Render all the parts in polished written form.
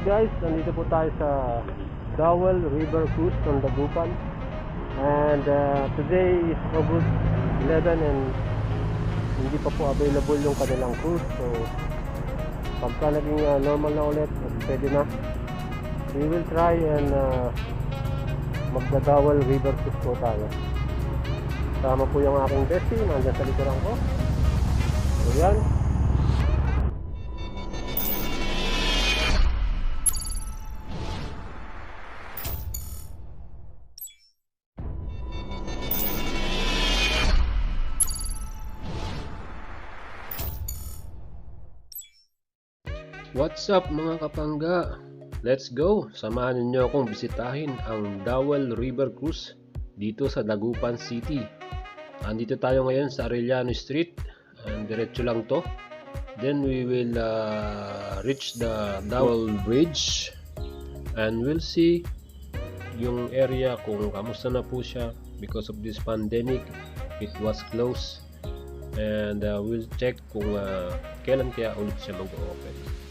guys, nandito po tayo sa Dawel River Cruise from Dagupan. And today is August 11 and hindi pa po available yung kanilang cruise. So pagka naging normal na ulit, pwede na. We will try and magda-Dawel River Cruise po tayo. Tama po yung aking bestie, nandiyan sa likuran ko. So yan. What's up mga kapangga? Let's go! Samahan niyo akong bisitahin ang Dawel River Cruise dito sa Dagupan City. Andito tayo ngayon sa Arellano Street. Diretso lang to. Then we will reach the Dawel Bridge and we'll see yung area kung kamusta na po siya. Because of this pandemic, it was closed. And we'll check kung kailan kaya ulit siya mag-open.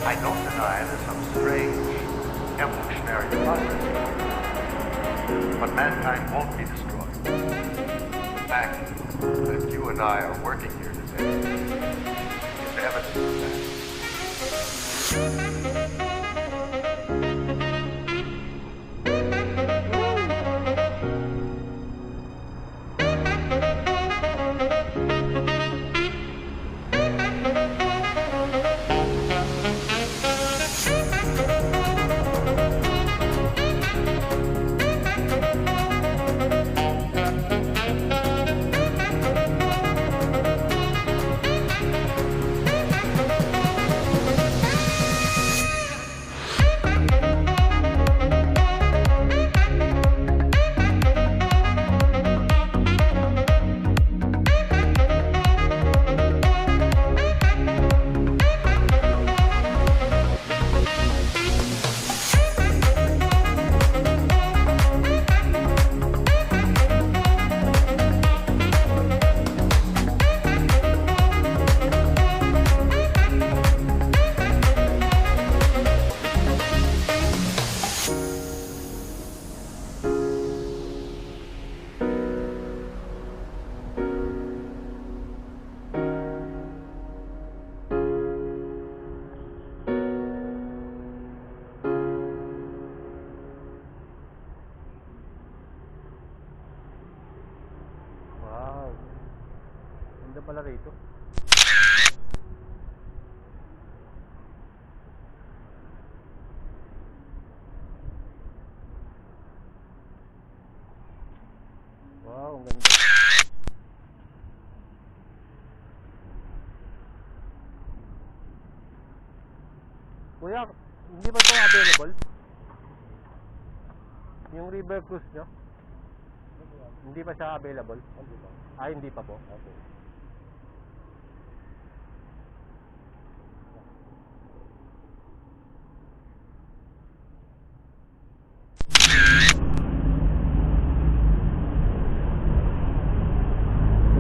I don't deny there's some strange evolutionary process, but mankind won't be destroyed. The fact that you and I are working here today is evidence of that. Ganda pala rito. Wow, ang ganda. Kuya, hindi ba ito available? Yung river cruise nyo? Hindi pa siya available? Hindi pa po. Okay.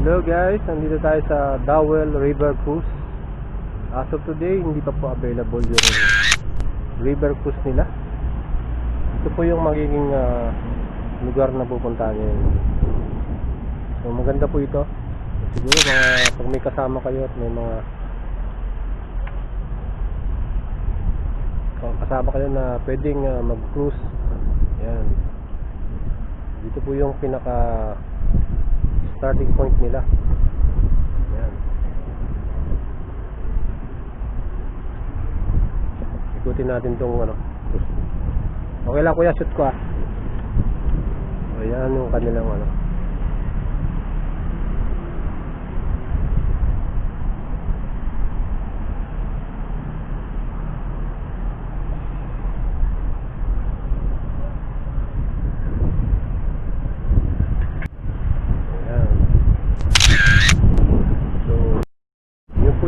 Hello guys, nandito tayo sa Dawel River Cruise. As of today, hindi pa po available yung river cruise nila. Ito po yung magiging lugar na pupuntahan nyo. So maganda po ito. Siguro pag may kasama kayo at may mga kasama kayo na pwedeng mag-cruise, yan, dito po yung pinaka starting point nila. Yan, ikutin natin tong cruise. Okay lang kuya, shoot ko ah. Ayan yung kanilang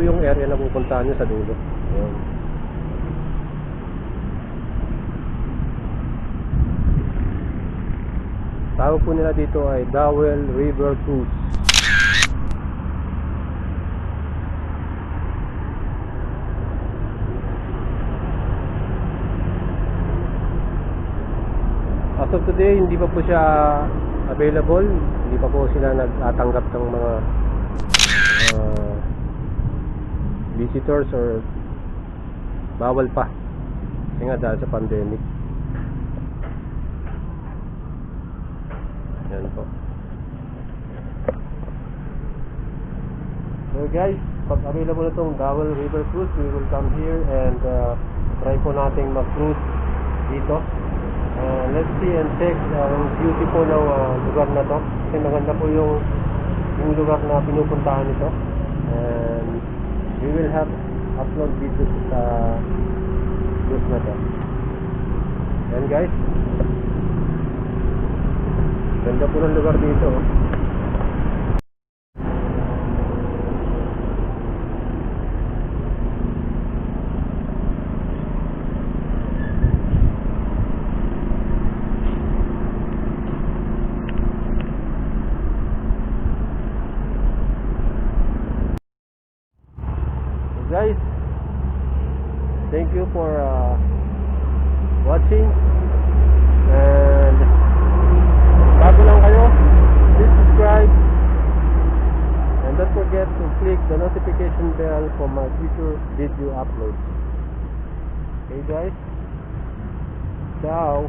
yung area na pupuntahan nyo sa dulo. Ayan. Tawag po nila dito ay Dawel River Cruise. As of today, hindi pa po siya available. Hindi pa po sila nagtatanggap ng mga visitors, or bawal pa kasi nga dahil sa pandemic. Yan po. So guys, pag available itong Dawel River Cruise, we will come here and try po nating mag-cruise dito. Let's see and check ang beauty po ng lugar na to, kasi maganda po yung lugar na pinupuntahan nito, and we will have upload videos sa cruise na to. And guys, ganda po ng lugar dito. Guys, thank you for watching, and bago lang kayo, please subscribe and don't forget to click the notification bell for my future video uploads. Okay guys, ciao.